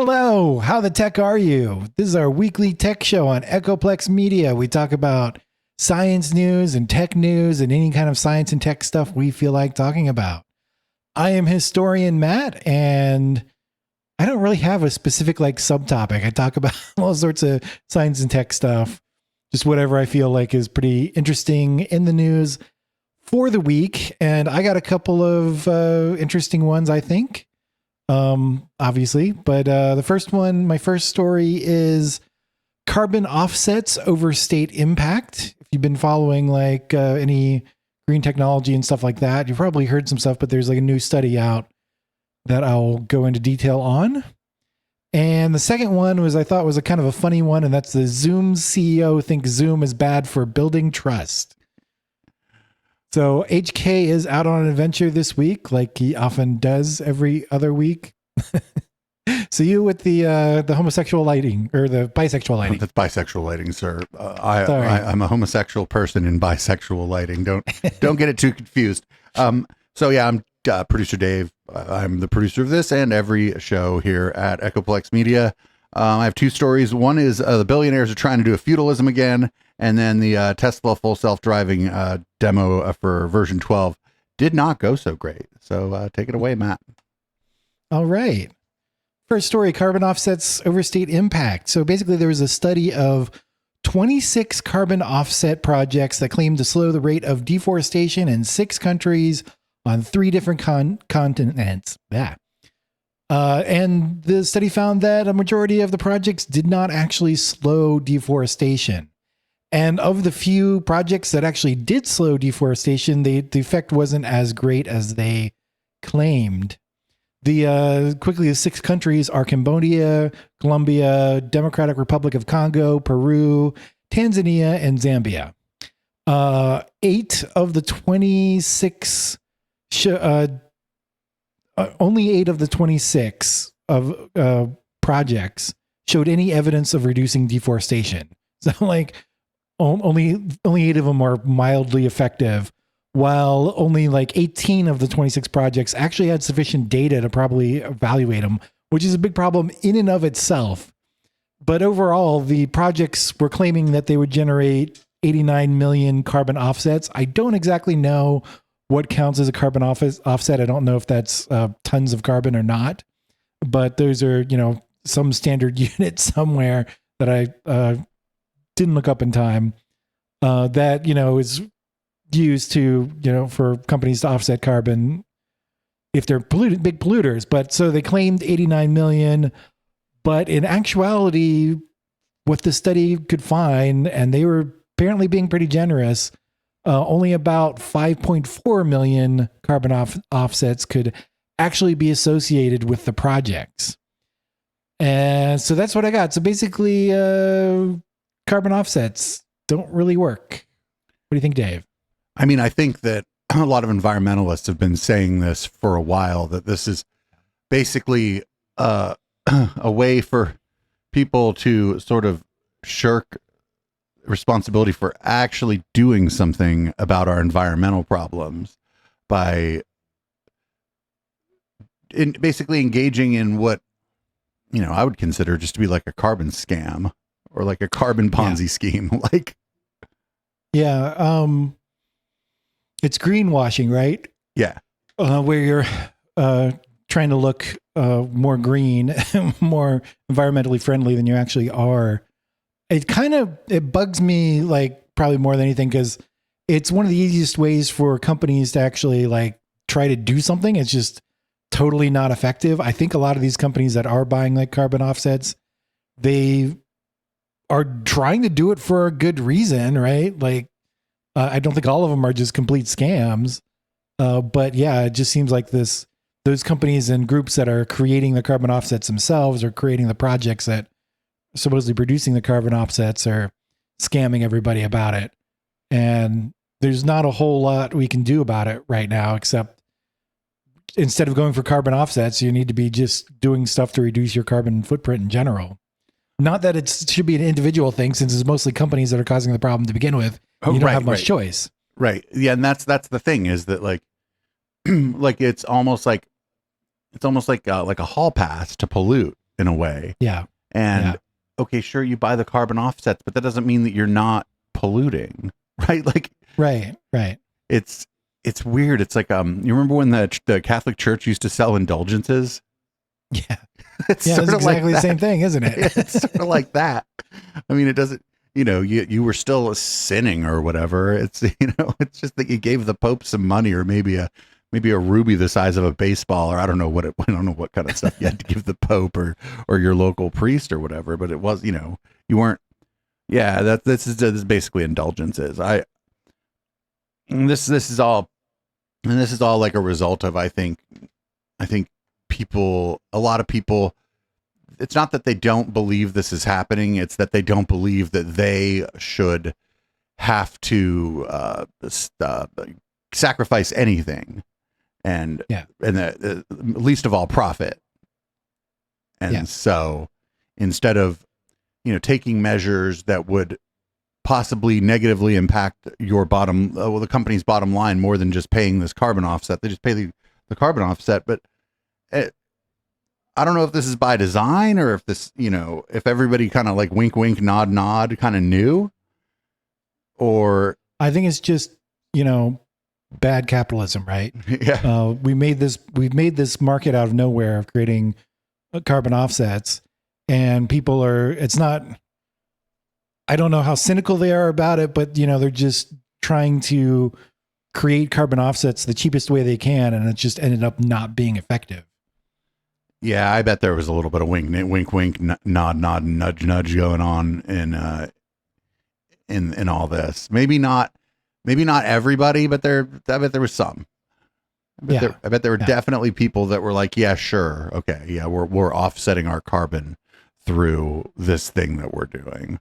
Hello, how the tech are you? This is our weekly tech show on Echoplex Media. We talk about science news and tech news and any kind of science and tech stuff we feel like talking about. I am historian Matt, and I don't really have a specific subtopic. I talk about all sorts of science and tech stuff, just whatever I feel like is pretty interesting in the news for the week. And I got a couple of interesting ones, I think. Obviously, but the first one, my first story is carbon offsets overstate impact. If you've been following any green technology and stuff like that, you've probably heard some stuff, but there's a new study out that I'll go into detail on. And the second one I thought was a kind of a funny one, and that's the Zoom CEO thinks Zoom is bad for building trust. So HK is out on an adventure this week, like he often does every other week. So you with the homosexual lighting or the bisexual lighting? That's bisexual lighting, sir. I'm a homosexual person in bisexual lighting. Don't get it too confused. So yeah, I'm producer Dave. I'm the producer of this and every show here at Echoplex Media. I have two stories. One is the billionaires are trying to do a feudalism again. And then the Tesla full self-driving demo for version 12 did not go so great. So take it away, Matt. All right. First story, carbon offsets overstate impact. So basically there was a study of 26 carbon offset projects that claimed to slow the rate of deforestation in 6 countries on 3 different continents. Yeah. And the study found that a majority of the projects did not actually slow deforestation. And of the few projects that actually did slow deforestation, the effect wasn't as great as they claimed. The 6 countries are Cambodia, Colombia, Democratic Republic of Congo, Peru, Tanzania, and Zambia. 8 of the 26 only 8 of the 26 of projects showed any evidence of reducing deforestation. So only 8 of them are mildly effective, while only 18 of the 26 projects actually had sufficient data to probably evaluate them, which is a big problem in and of itself. But overall, the projects were claiming that they would generate 89 million carbon offsets. I don't exactly know what counts as a carbon offset. I don't know if that's tons of carbon or not, but those are, some standard unit somewhere that I didn't look up in time that, is used to, for companies to offset carbon if they're big polluters. But so they claimed 89 million, but in actuality, what the study could find, and they were apparently being pretty generous, only about 5.4 million carbon offsets could actually be associated with the projects. And so that's what I got. So basically, carbon offsets don't really work. What do you think, Dave? I mean, I think that a lot of environmentalists have been saying this for a while, that this is basically a way for people to sort of shirk responsibility for actually doing something about our environmental problems by basically engaging in what, I would consider just to be like a carbon scam or like a carbon Ponzi scheme. It's greenwashing, right? Yeah. Where you're trying to look more green, more environmentally friendly than you actually are. It bugs me probably more than anything, because it's one of the easiest ways for companies to actually try to do something. It's just totally not effective. I think a lot of these companies that are buying carbon offsets, they are trying to do it for a good reason, right? I don't think all of them are just complete scams. But yeah, it just seems like those companies and groups that are creating the carbon offsets themselves or creating the projects that are supposedly producing the carbon offsets are scamming everybody about it. And there's not a whole lot we can do about it right now, except instead of going for carbon offsets, you need to be just doing stuff to reduce your carbon footprint in general. Not that it should be an individual thing, since it's mostly companies that are causing the problem to begin with. You don't have much choice. Right. Yeah. And that's the thing, is that it's almost like a hall pass to pollute. in a way. Yeah. And okay, sure, you buy the carbon offsets, but that doesn't mean that you're not polluting, right? Like, right. It's weird. It's like, you remember when the Catholic Church used to sell indulgences? Yeah. It's it's exactly the same thing, isn't it? It's sort of like that. I mean, it doesn't, you were still sinning or whatever. It's, it's just that you gave the Pope some money, or maybe a ruby the size of a baseball, or I don't know what kind of stuff you had to give the Pope or your local priest or whatever. But it was, you weren't. Yeah, this is basically indulgences. This is all like a result of, I think a lot of people, it's not that they don't believe this is happening, it's that they don't believe that they should have to sacrifice anything, and the least of all profit. And so instead of taking measures that would possibly negatively impact your the company's bottom line more than just paying this carbon offset, they just pay the carbon offset. But I don't know if this is by design, or if this, if everybody kind of like wink, wink, nod, nod kind of knew, or I think it's just, bad capitalism, right? Yeah. We've made this market out of nowhere of creating carbon offsets, and people I don't know how cynical they are about it, but they're just trying to create carbon offsets the cheapest way they can. And it just ended up not being effective. Yeah. I bet there was a little bit of wink, wink, nod, nod, nudge, nudge going on in all this. Maybe not everybody, but I bet there was some. I bet there were definitely people that were like, yeah, sure. Okay. Yeah. We're offsetting our carbon through this thing that we're doing.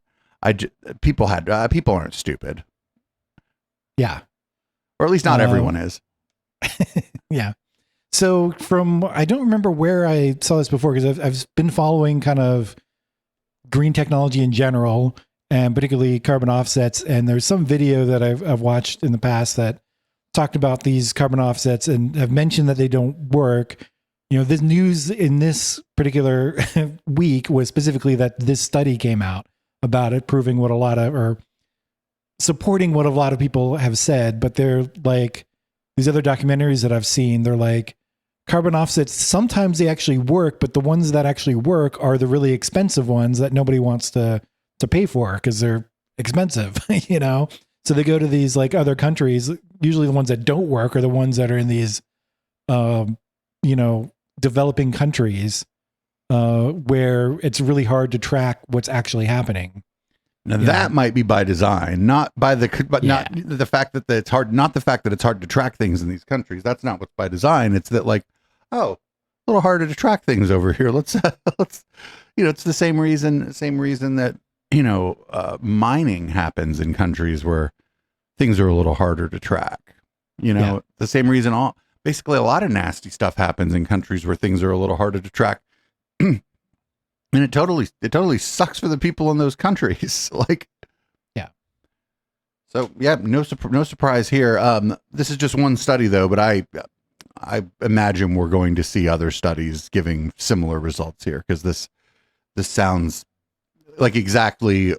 People aren't stupid. Yeah. Or at least not everyone is. Yeah. So I don't remember where I saw this before, because I've been following kind of green technology in general, and particularly carbon offsets. And there's some video that I've watched in the past that talked about these carbon offsets and have mentioned that they don't work. This news in this particular week was specifically that this study came out about it, proving supporting what a lot of people have said. But they're like, these other documentaries that I've seen, they're like, carbon offsets, sometimes they actually work, but the ones that actually work are the really expensive ones that nobody wants to pay for because they're expensive, So they go to these like other countries. Usually the ones that don't work are the ones that are in these, developing countries, where it's really hard to track what's actually happening. Now that might be by design, not the fact that it's hard, not the fact that it's hard to track things in these countries. That's not what's by design. It's that like, oh, a little harder to track things over here. Let's it's the same reason that, mining happens in countries where things are a little harder to track. The same reason basically a lot of nasty stuff happens in countries where things are a little harder to track. And it totally sucks for the people in those countries. Like, yeah. So yeah, no surprise here. This is just one study though, but I imagine we're going to see other studies giving similar results here, because this sounds like exactly.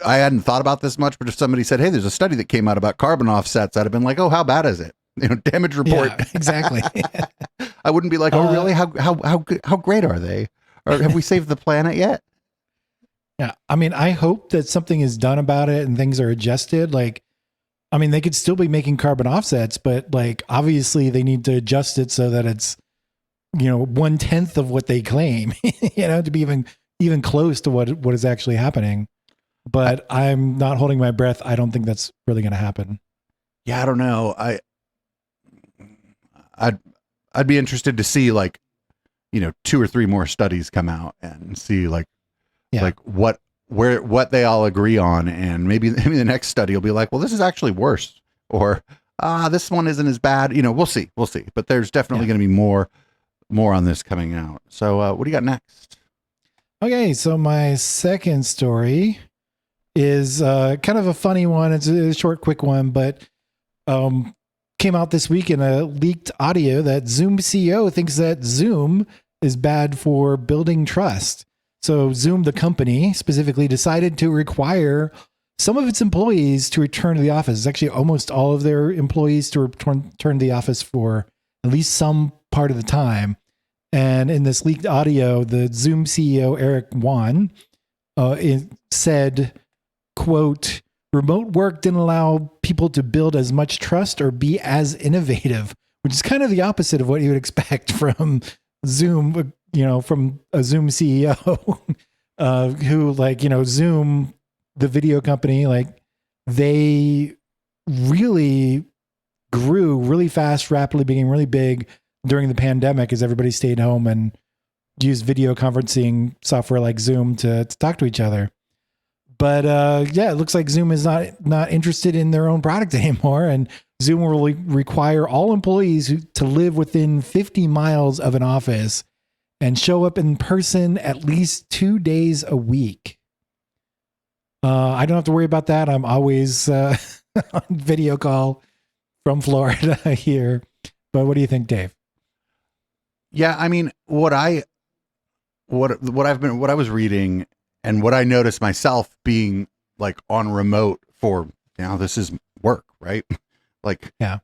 I hadn't thought about this much, but if somebody said, "Hey, there's a study that came out about carbon offsets," I'd have been like, "Oh, how bad is it?" Damage report. Yeah, exactly. I wouldn't be like, "Oh, really? How great are they? Or have we saved the planet yet?" Yeah. I mean, I hope that something is done about it and things are adjusted. Like, I mean, they could still be making carbon offsets, but like, obviously they need to adjust it so that it's, 1/10 of what they claim, to be even close to what is actually happening. But I'm not holding my breath. I don't think that's really going to happen. Yeah. I don't know. I'd be interested to see like, 2 or 3 more studies come out and see like what they all agree on. And maybe the next study will be like, well, this is actually worse, or, this one isn't as bad. We'll see, but there's definitely going to be more on this coming out. So, what do you got next? Okay. So my second story is, kind of a funny one. It's a short, quick one, but, came out this week in a leaked audio that Zoom CEO thinks that Zoom is bad for building trust. So Zoom, the company, specifically decided to require some of its employees to return to the office. It's actually almost all of their employees to return to the office for at least some part of the time. And in this leaked audio, the Zoom CEO, Eric Yuan, said, quote, remote work didn't allow people to build as much trust or be as innovative, which is kind of the opposite of what you would expect from Zoom, from a Zoom CEO who, like, Zoom, the video company, like, they really grew really fast, rapidly became really big during the pandemic as everybody stayed home and used video conferencing software like Zoom to talk to each other. But it looks like Zoom is not interested in their own product anymore. And Zoom will require all employees to live within 50 miles of an office and show up in person at least 2 days a week. I don't have to worry about that. I'm always on video call from Florida here. But what do you think, Dave? Yeah, I mean, what I was reading and what I noticed myself being like on remote for, this is work, right? Like, yeah,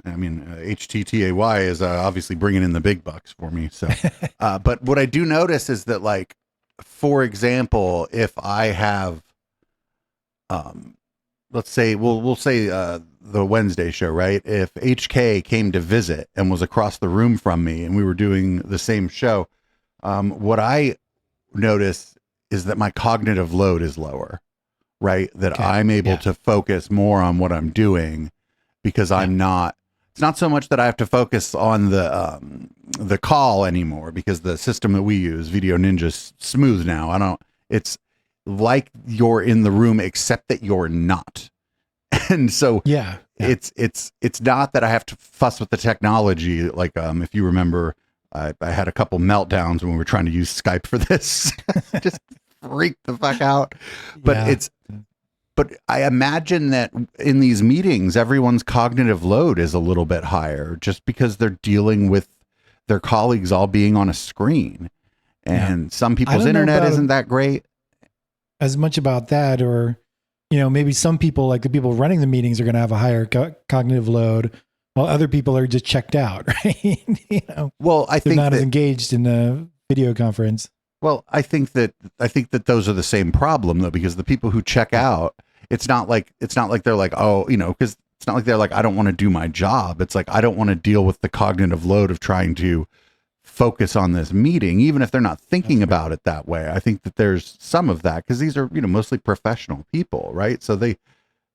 I mean, HTTAY is obviously bringing in the big bucks for me. So, but what I do notice is that, like, for example, if I have, let's say, we'll say the Wednesday show, right? If HK came to visit and was across the room from me and we were doing the same show, what I notice is that my cognitive load is lower, right? That I'm able to focus more on what I'm doing because it's not so much that I have to focus on the call anymore, because the system that we use, Video Ninja's smooth now. It's like you're in the room, except that you're not. And so it's not that I have to fuss with the technology. Like, if you remember, I had a couple meltdowns when we were trying to use Skype for this. Just freaked the fuck out. But but I imagine that in these meetings, everyone's cognitive load is a little bit higher just because they're dealing with their colleagues all being on a screen. And some people's internet isn't that great. As much about that, or, maybe some people, like the people running the meetings, are going to have a higher cognitive load, while other people are just checked out, right? Well, I think they're not as engaged in a video conference. Well, I think that those are the same problem, though, because the people who check out, it's not like they're like, oh, because it's not like they're like, I don't want to do my job. It's like, I don't want to deal with the cognitive load of trying to focus on this meeting, even if they're not thinking about it that way. I think that there's some of that, because these are, mostly professional people, right? So they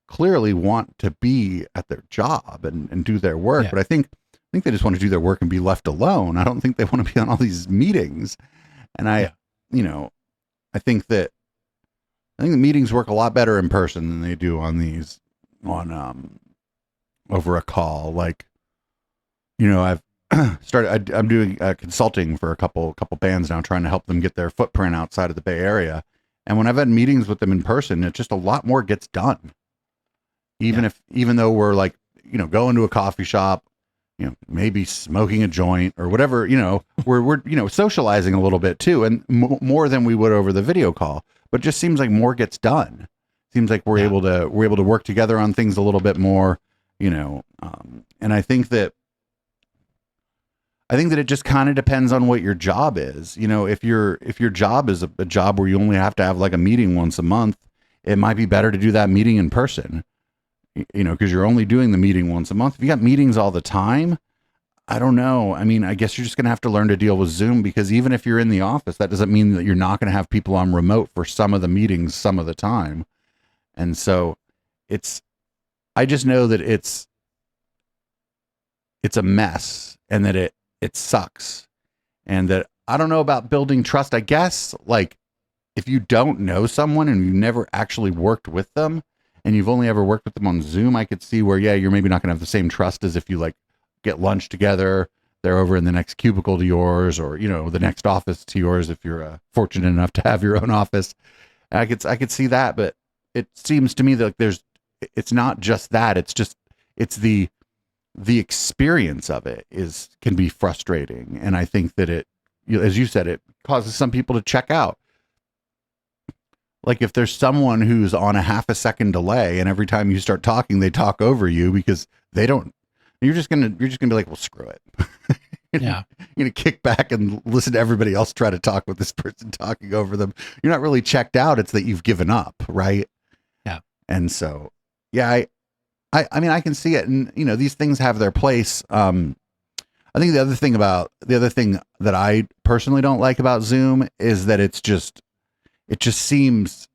clearly want to be at their job and do their work. But I think they just want to do their work and be left alone. I don't think they want to be on all these meetings. And I think the meetings work a lot better in person than they do on these, over a call. Like, I've I'm doing consulting for a couple bands now, trying to help them get their footprint outside of the Bay Area. And when I've had meetings with them in person, it's just a lot more gets done. Even though we're like, going to a coffee shop, maybe smoking a joint or whatever, we're socializing a little bit too, and more than we would over the video call. But it just seems like more gets done. Seems like we're able to work together on things a little bit more, and I think that it just kind of depends on what your job is. If your job is a job where you only have to have like a meeting once a month, it might be better to do that meeting in person, because you're only doing the meeting once a month. If you got meetings all the time, I don't know. I mean, I guess you're just going to have to learn to deal with Zoom, because even if you're in the office, that doesn't mean that you're not going to have people on remote for some of the meetings, some of the time. And so I just know that it's a mess, and that it sucks, and that I don't know about building trust. I guess, like, if you don't know someone and you never actually worked with them, and you've only ever worked with them on Zoom, I could see where, you're maybe not going to have the same trust as if you like get lunch together. They're over in the next cubicle to yours, or, the next office to yours, if you're fortunate enough to have your own office. And I could see that, but it seems to me that it's not just that. It's the experience of it can be frustrating. And I think that as you said, it causes some people to check out. Like if there's someone who's on a half a second delay and every time you start talking, they talk over you because they don't, you're just going to be like, well, screw it. Yeah. You're going to kick back and listen to everybody else try to talk with this person talking over them. You're not really checked out. It's that you've given up. Right. Yeah. And so, yeah, I mean, I can see it, and these things have their place. I think the other thing that I personally don't like about Zoom is that it just seems,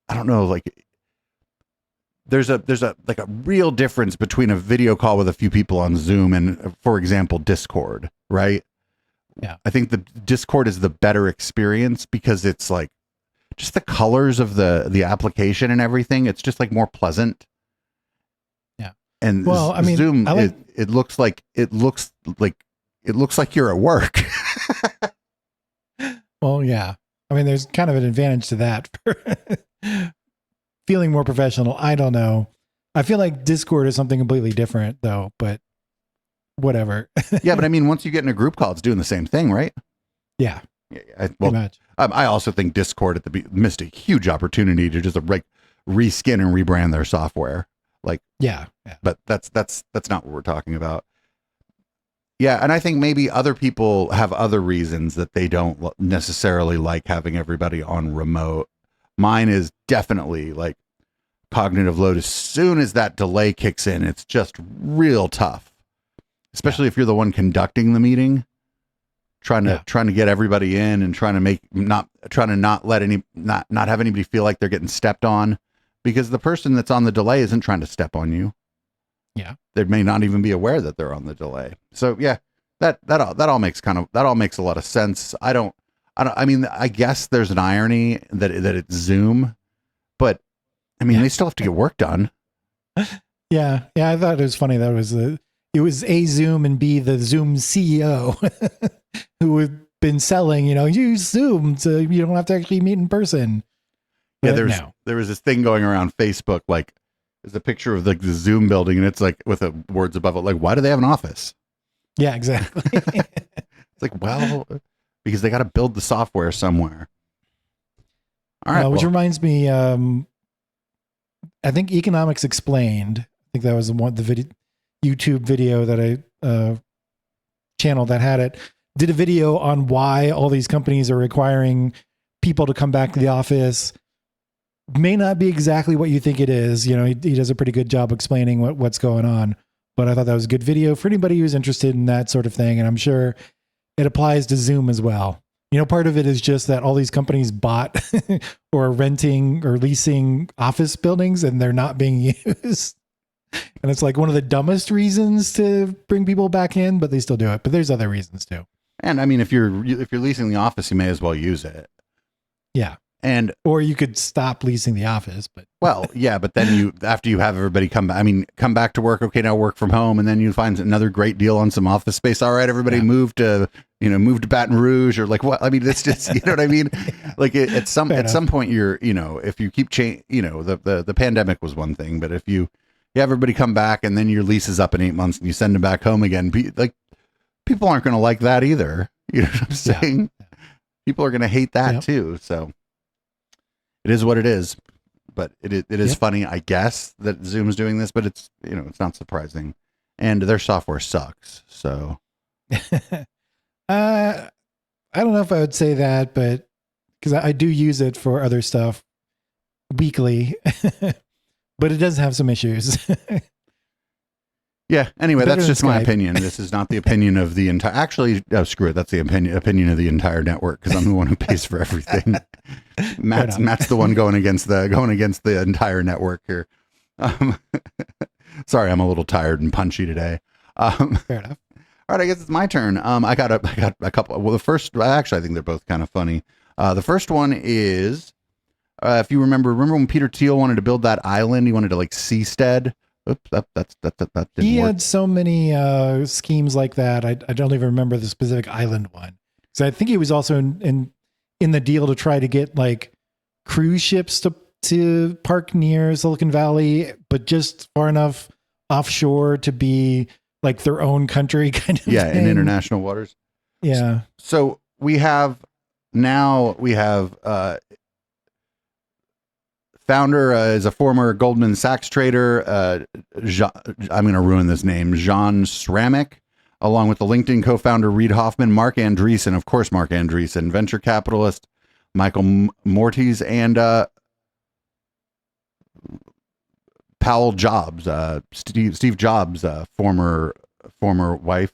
I don't know, like there's a like a real difference between a video call with a few people on Zoom and, for example, Discord, right? Yeah. I think the Discord is the better experience because it's like just the colors of the application and everything. It's just like more pleasant. Yeah. And well, I mean, Zoom, it looks like you're at work. Well, yeah. I mean, there's kind of an advantage to that for feeling more professional. I don't know. I feel like Discord is something completely different though, but whatever. Yeah. But I mean, once you get in a group call, it's doing the same thing, right? Yeah. Well, much. I also think Discord missed a huge opportunity to just like reskin and rebrand their software. Like, yeah. But that's not what we're talking about. Yeah, and I think maybe other people have other reasons that they don't necessarily like having everybody on remote. Mine is definitely like cognitive load. As soon as that delay kicks in, it's just real tough, especially if you're the one conducting the meeting, trying to get everybody in and trying to not have anybody feel like they're getting stepped on, because the person that's on the delay isn't trying to step on you. Yeah. They may not even be aware that they're on the delay. So yeah, that all makes a lot of sense. I mean, I guess there's an irony that it's Zoom, but I mean, they still have to get work done. Yeah. Yeah. I thought it was funny. That it was A, Zoom, and B, the Zoom CEO who had been selling, use Zoom so you don't have to actually meet in person. But yeah. There was this thing going around Facebook, like, there's a picture of like the Zoom building, and it's like with the words above it, like, why do they have an office? Yeah, exactly. It's like, well, because they got to build the software somewhere. All right. Which reminds me, I think Economics Explained, I think that was the YouTube video that channel that had it, did a video on why all these companies are requiring people to come back to the office. May not be exactly what you think it is. He does a pretty good job explaining what's going on, but I thought that was a good video for anybody who's interested in that sort of thing. And I'm sure it applies to Zoom as well. Part of it is just that all these companies bought or renting or leasing office buildings and they're not being used. And it's like one of the dumbest reasons to bring people back in, but they still do it. But there's other reasons too. And I mean, if you're leasing the office, you may as well use it. Yeah. Or you could stop leasing the office, but but then after you have everybody come back to work. Okay, now work from home, and then you find another great deal on some office space. All right, everybody move to Baton Rouge, or like what? I mean, it's just, you know what I mean? Like at some point, you're, if you keep the pandemic was one thing, but if you everybody come back and then your lease is up in 8 months and you send them back home again, people aren't going to like that either. You know what I'm saying? Yeah. People are going to hate that too. So. It is what it is, but it is funny, I guess, that Zoom's doing this, but it's, it's not surprising, and their software sucks. So, I don't know if I would say that, but because I do use it for other stuff weekly, but it does have some issues. Yeah. Anyway, that's just my opinion. This is not the opinion of the entire. Actually, screw it. That's the opinion of the entire network, because I'm the one who pays for everything. Matt's the one going against the entire network here. Sorry, I'm a little tired and punchy today. Fair enough. All right, I guess it's my turn. I got a couple. Well, the first, actually, I think they're both kind of funny. The first one is, if you remember when Peter Thiel wanted to build that island, he wanted to like seastead. Oops, that didn't he work. had so many schemes like that. I don't even remember the specific island one. So I think he was also in the deal to try to get like cruise ships to park near Silicon Valley, but just far enough offshore to be like their own country kind of thing. In international waters. Yeah. So we have founder is a former Goldman Sachs trader. I'm going to ruin this name, Jean Sramick, along with the LinkedIn co-founder Reid Hoffman, Mark Andreessen, venture capitalist Michael Mortis, and Powell Jobs, Steve Jobs' former wife.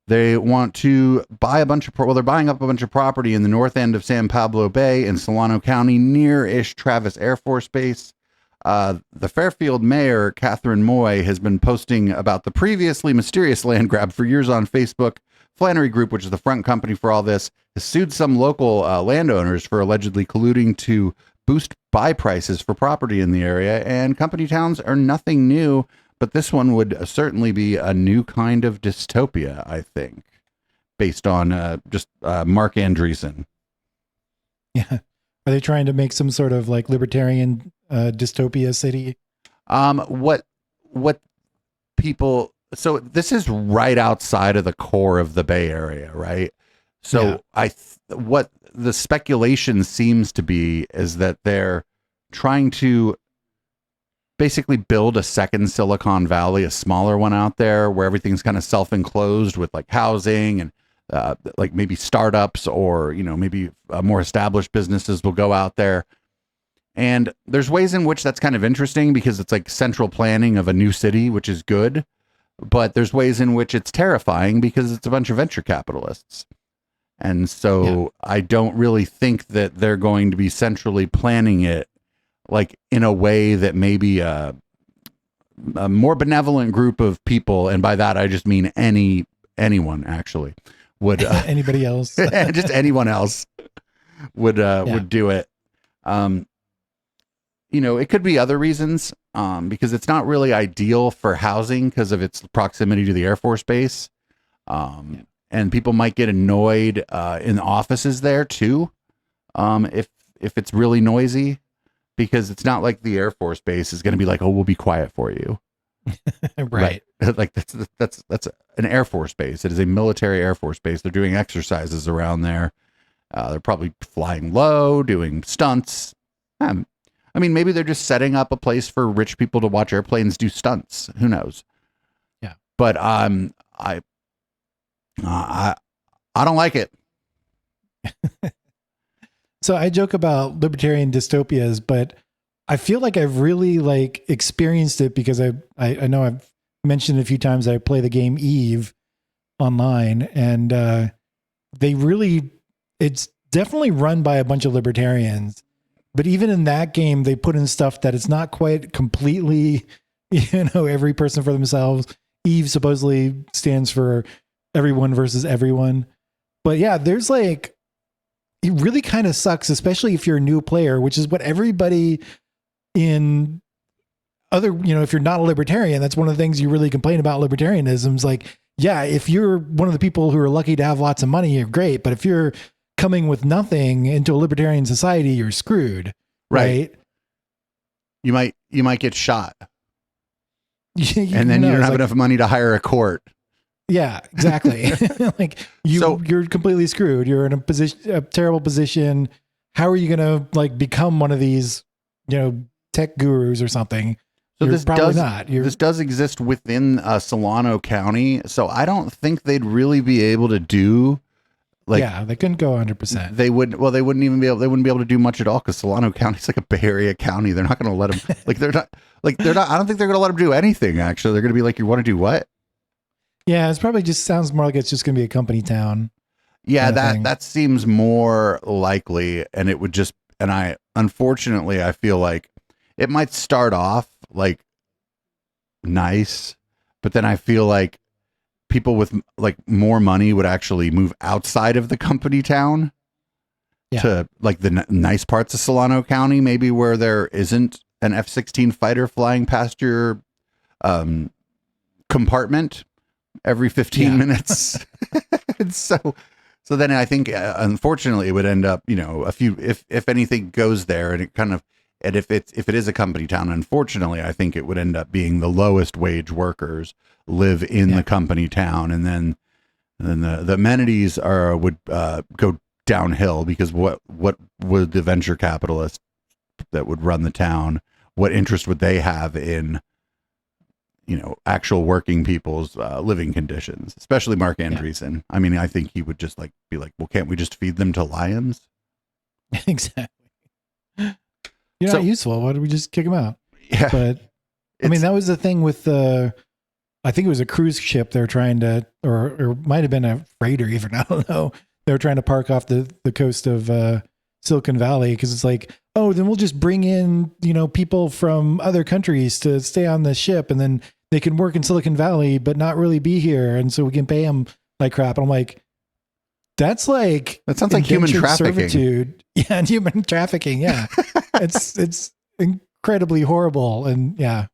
They want to buy they're buying up a bunch of property in the north end of San Pablo Bay in Solano County, near-ish Travis Air Force Base. The Fairfield mayor, Catherine Moy, has been posting about the previously mysterious land grab for years on Facebook. Flannery Group, which is the front company for all this, has sued some local landowners for allegedly colluding to boost buy prices for property in the area. And company towns are nothing new, but this one would certainly be a new kind of dystopia, I think, based on Mark Andreessen. Yeah. Are they trying to make some sort of like libertarian dystopia city? What people... So this is right outside of the core of the Bay Area, right? So yeah. What the speculation seems to be is that they're trying to basically build a second Silicon Valley, a smaller one out there where everything's kind of self-enclosed with like housing and like maybe startups or, maybe more established businesses will go out there. And there's ways in which that's kind of interesting because it's like central planning of a new city, which is good. But there's ways in which it's terrifying because it's a bunch of venture capitalists. And so I don't really think that they're going to be centrally planning it like in a way that maybe a more benevolent group of people, and by that I just mean anyone actually would anybody else, just anyone else would do it. It could be other reasons because it's not really ideal for housing because of its proximity to the Air Force Base, and people might get annoyed in the offices there too if it's really noisy. Because it's not like the Air Force Base is going to be like, oh, we'll be quiet for you. Right. Like that's an Air Force Base. It is a military Air Force Base. They're doing exercises around there. They're probably flying low, doing stunts. I mean, maybe they're just setting up a place for rich people to watch airplanes do stunts. Who knows? Yeah. But I don't like it. So I joke about libertarian dystopias, but I feel like I've really like experienced it because I know I've mentioned a few times I play the game Eve online, and it's definitely run by a bunch of libertarians. But even in that game, they put in stuff that it's not quite completely, every person for themselves. Eve supposedly stands for everyone versus everyone. But yeah, there's like, it really kind of sucks, especially if you're a new player, which is what everybody in other, if you're not a libertarian, that's one of the things you really complain about libertarianism is like, yeah, if you're one of the people who are lucky to have lots of money, you're great. But if you're coming with nothing into a libertarian society, you're screwed. Right. You might get shot. And then you don't have enough money to hire a court. Yeah, exactly. Like you're completely screwed. You're in a terrible position. How are you going to like become one of these, tech gurus or something? So this does exist within Solano County. So I don't think they'd really be able to do they couldn't go 100%. They wouldn't even be able to do much at all because Solano County is like a Bay Area county. They're not going to let them I don't think they're going to let them do anything. Actually, they're going to be like, you want to do what? Yeah, it's probably just sounds more like it's just going to be a company town. Yeah, that seems more likely. And it would just, unfortunately, I feel like it might start off like nice, but then I feel like people with like more money would actually move outside of the company town to like the nice parts of Solano County, maybe where there isn't an F-16 fighter flying past your compartment every 15 minutes. And so then I think, unfortunately, it would end up, if anything goes there and if it is a company town, unfortunately, I think it would end up being the lowest wage workers live in the company town. And then And the amenities would go downhill, because what would the venture capitalists that would run the town, what interest would they have in, actual working people's living conditions, especially Mark Andreessen? Yeah. I mean, I think he would just be like, well, can't we just feed them to lions? Exactly. You're not useful. Why don't we just kick them out? Yeah. But I mean, that was the thing with I think it was a cruise ship they're trying to, or it might have been a freighter even, I don't know. They were trying to park off the coast of Silicon Valley, because it's like, oh, then we'll just bring in, people from other countries to stay on the ship, and then they can work in Silicon Valley but not really be here, and so we can pay them like crap. And I'm like, that sounds like human trafficking. Servitude. Yeah, and human trafficking. Yeah, it's incredibly horrible, and yeah,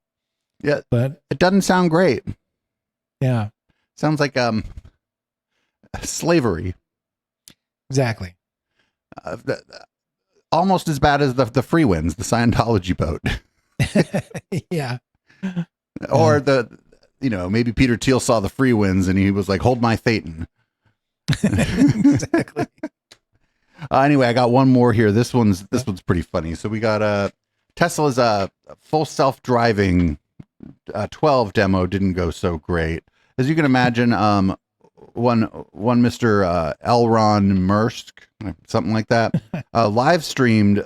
but it doesn't sound great. Yeah, sounds like slavery. Exactly. Almost as bad as the Free Winds, the Scientology boat. Yeah. Or maybe Peter Thiel saw the Free Winds and he was like, hold my Phaeton. Exactly. Anyway, I got one more here. This one's pretty funny. So we got Tesla's full self-driving 12 demo didn't go so great. As you can imagine, one Mr. Elron Musk, something like that, live streamed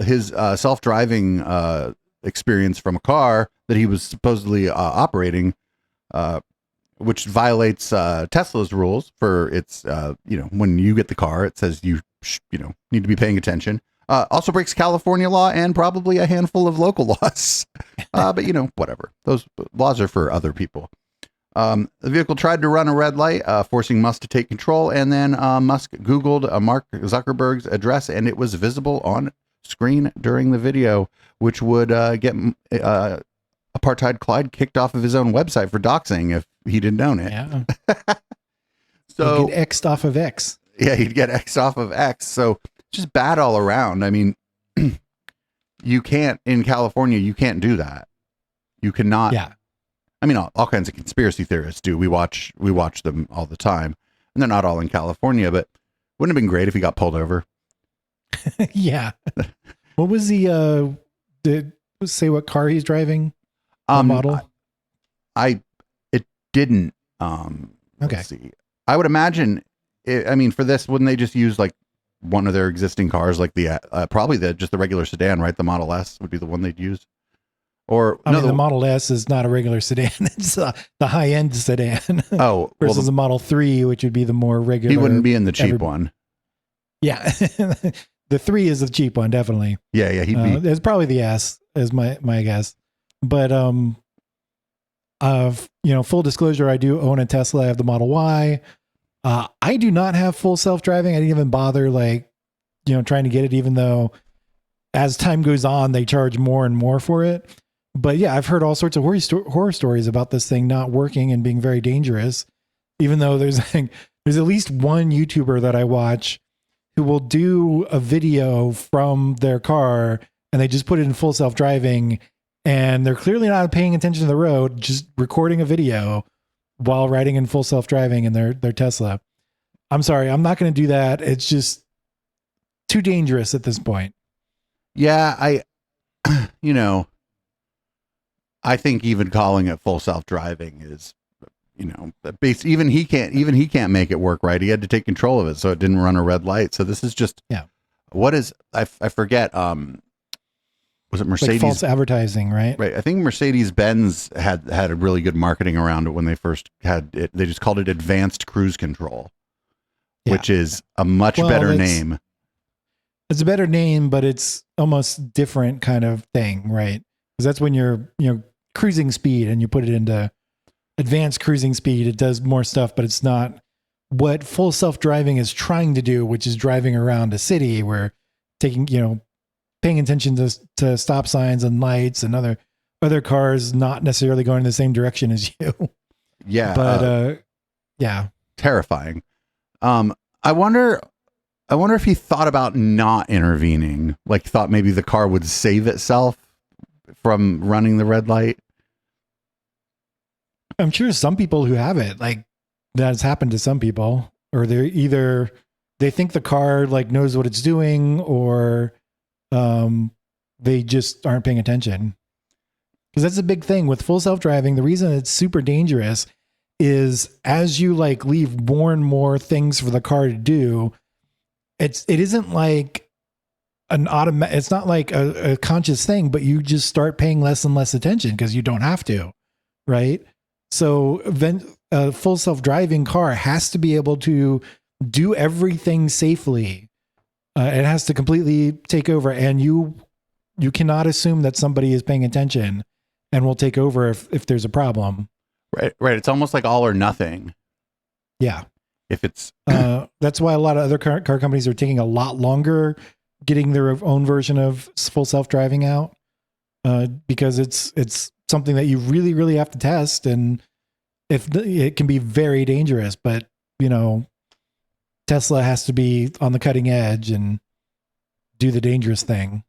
his self-driving experience from a car that he was supposedly operating, which violates Tesla's rules for its, when you get the car, it says you need to be paying attention. Also breaks California law and probably a handful of local laws. But whatever. Those laws are for other people. The vehicle tried to run a red light, forcing Musk to take control. And then Musk Googled Mark Zuckerberg's address, and it was visible on screen during the video, which would get Apartheid Clyde kicked off of his own website for doxing if he didn't own it. Yeah. So he'd get X'd off of X. Yeah, he'd get X'd off of X. So just bad all around. I mean, you can't, in California, you can't do that. You cannot. Yeah. I mean, all kinds of conspiracy theorists do. We watch them all the time, and they're not all in California, but wouldn't it have been great if he got pulled over? Yeah. What was the, say what car he's driving? Model? It didn't, okay. Let's see. I would imagine, for this, wouldn't they just use like one of their existing cars, like the probably just the regular sedan, right? The Model S would be the one they'd use. Or the Model S is not a regular sedan; it's the high-end sedan. Oh, versus the Model 3, which would be the more regular. He wouldn't be in the cheap one. Yeah, the 3 is the cheap one, definitely. Yeah, he'd be. It's probably the S, is my guess. But full disclosure, I do own a Tesla. I have the Model Y. I do not have full self-driving. I didn't even bother trying to get it, even though as time goes on, they charge more and more for it. But yeah, I've heard all sorts of horror stories about this thing not working and being very dangerous, even though there's at least one YouTuber that I watch who will do a video from their car and they just put it in full self-driving and they're clearly not paying attention to the road, just recording a video while riding in full self-driving in their Tesla. I'm sorry, I'm not going to do that. It's just too dangerous at this point. Yeah, I think even calling it full self-driving is, even he can't make it work right. He had to take control of it, so it didn't run a red light. So this is just, what is, I forget, was it Mercedes? Like false advertising, right? Right. I think Mercedes-Benz had a really good marketing around it when they first had it. They just called it advanced cruise control, which is a much better name. It's a better name, but it's almost different kind of thing, right? Because that's when you're, cruising speed and you put it into advanced cruising speed. It does more stuff, but it's not what full self-driving is trying to do, which is driving around a city where taking, paying attention to stop signs and lights and other cars not necessarily going in the same direction as you. Yeah. But yeah. Terrifying. I wonder if he thought about not intervening, like thought maybe the car would save itself from running the red light. I'm sure some people who have it, like that's happened to some people, or they think the car like knows what it's doing, or they just aren't paying attention. Because that's a big thing with full self-driving. The reason it's super dangerous is as you like leave more and more things for the car to do, it isn't like it's not like a conscious thing, but you just start paying less and less attention because you don't have to, right? So then a full self-driving car has to be able to do everything safely. It has to completely take over, and you cannot assume that somebody is paying attention and will take over if there's a problem. Right. It's almost like all or nothing. Yeah. If it's that's why a lot of other car companies are taking a lot longer getting their own version of full self-driving out, because it's something that you really, really have to test, and it can be very dangerous. But Tesla has to be on the cutting edge and do the dangerous thing.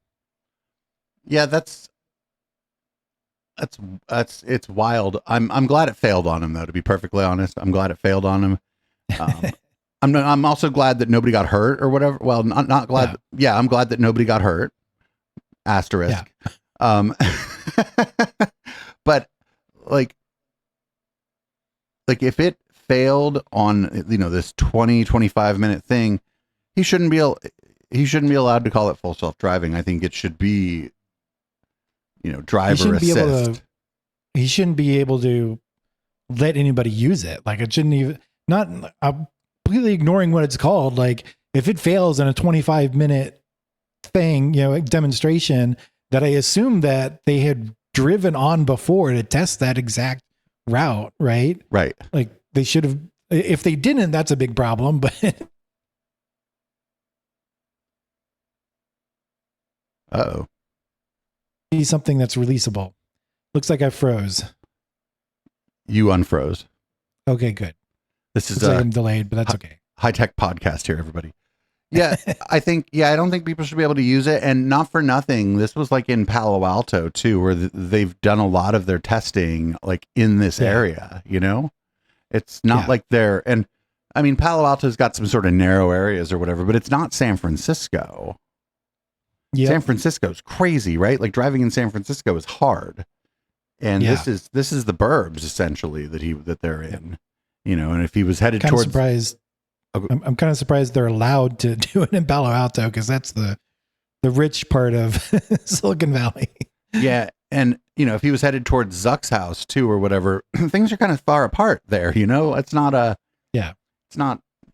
Yeah, it's wild. I'm glad it failed on him, though. To be perfectly honest, I'm glad it failed on him. I'm also glad that nobody got hurt or whatever. Well, not glad. Yeah, I'm glad that nobody got hurt. Asterisk. Yeah. But like if it failed on this 20-25 minute thing, he shouldn't be allowed to call it full self-driving. I think it should be driver assist. He shouldn't be able to let anybody use it. Like, it shouldn't even, not, I'm completely ignoring what it's called. Like, if it fails in a 25-minute thing, demonstration that I assume that they had driven on before to test that exact route, right? Right. Like, they should have, if they didn't, that's a big problem, but uh-oh. Be something that's releasable. Looks like I froze. You unfroze. Okay, good. This is like I'm delayed, but that's okay. High-tech podcast here, everybody. Yeah, I don't think people should be able to use it. And not for nothing, this was like in Palo Alto too, where they've done a lot of their testing like in this area, It's not like they're, and I mean, Palo Alto's got some sort of narrow areas or whatever, but it's not San Francisco. Yep. San Francisco's crazy, right? Like driving in San Francisco is hard. And this is the burbs essentially that they're in, and if he was headed towards, surprised. I'm kind of surprised they're allowed to do it in Palo Alto, because that's the rich part of Silicon Valley. Yeah. And, if he was headed towards Zuck's house too, or whatever, things are kind of far apart there, it's not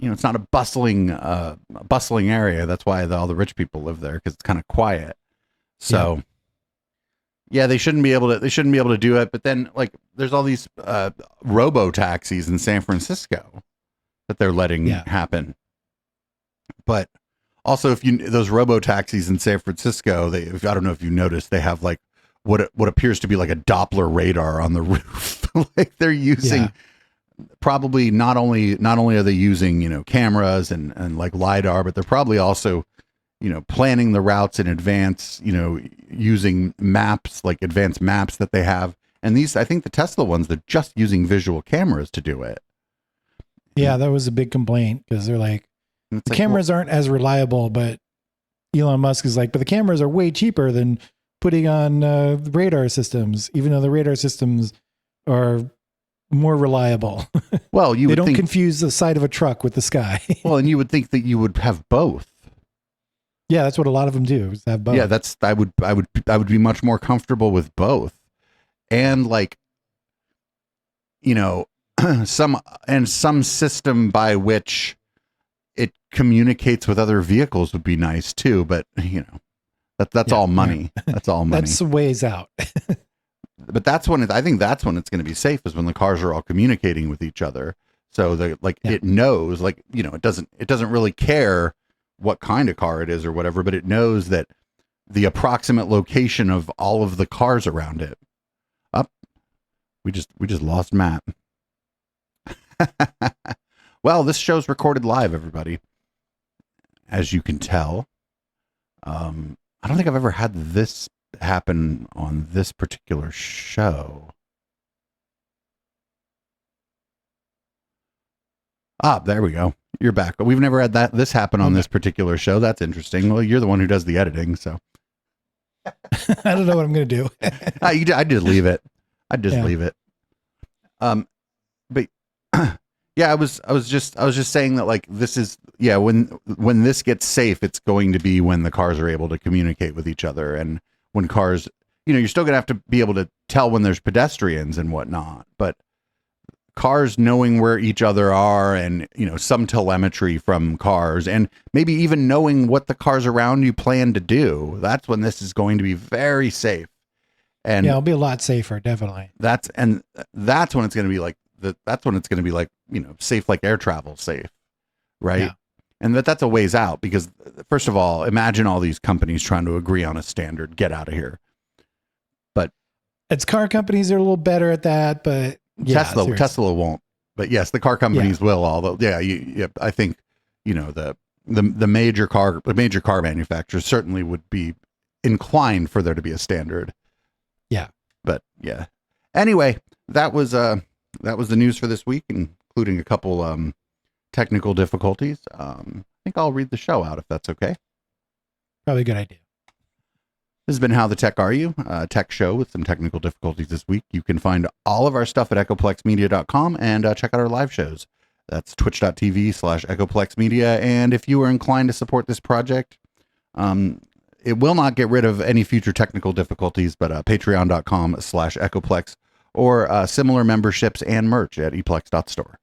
it's not a bustling area. That's why all the rich people live there, because it's kind of quiet. So yeah, they shouldn't be able to do it. But then like there's all these robo taxis in San Francisco that they're letting happen. But also, those robo taxis in San Francisco, I don't know if you noticed, they have like what appears to be like a Doppler radar on the roof. Like they're using probably not only are they using cameras and like LiDAR, but they're probably also planning the routes in advance, using maps, like advanced maps that they have. And I think the Tesla ones, they're just using visual cameras to do it. Yeah, that was a big complaint, because they're like, the cameras aren't as reliable, but Elon Musk is like, but the cameras are way cheaper than putting on radar systems, even though the radar systems are more reliable. Well, they don't confuse the side of a truck with the sky. Well, and you would think that you would have both. Yeah, that's what a lot of them do, is have both. Yeah, I would be much more comfortable with both. And like, some system by which it communicates with other vehicles would be nice too, but that's all money. That's all money. That's ways out. But I think that's when it's going to be safe, is when the cars are all communicating with each other. So it knows, like, it doesn't really care what kind of car it is or whatever, but it knows that the approximate location of all of the cars around it. We just lost Matt. Well, this show's recorded live, everybody. As you can tell. I don't think I've ever had this happen on this particular show. There we go. You're back. But we've never had this happen on this particular show. That's interesting. Well, you're the one who does the editing, so. I don't know what I'm going to do. I just leave it. Leave it. But yeah, I was just saying that, like, this is, when this gets safe, it's going to be when the cars are able to communicate with each other, and when cars, you're still going to have to be able to tell when there's pedestrians and whatnot, but cars knowing where each other are, and some telemetry from cars, and maybe even knowing what the cars around you plan to do, that's when this is going to be very safe. And it'll be a lot safer, definitely. That's when it's going to be like safe, like air travel safe, right? Yeah. And that's a ways out, because first of all, imagine all these companies trying to agree on a standard. Get out of here. But it's car companies are a little better at that, but Tesla won't. But yes, the car companies will. Although, I think the major car manufacturers certainly would be inclined for there to be a standard. Yeah. But yeah. Anyway, that was the news for this week, including a couple technical difficulties. I think I'll read the show out if that's okay. Probably a good idea. This has been How the Tech Are You, a tech show with some technical difficulties this week. You can find all of our stuff at echoplexmedia.com and check out our live shows. That's twitch.tv/echoplexmedia. And if you are inclined to support this project, it will not get rid of any future technical difficulties, but patreon.com/echoplex, or similar memberships and merch at eplex.store.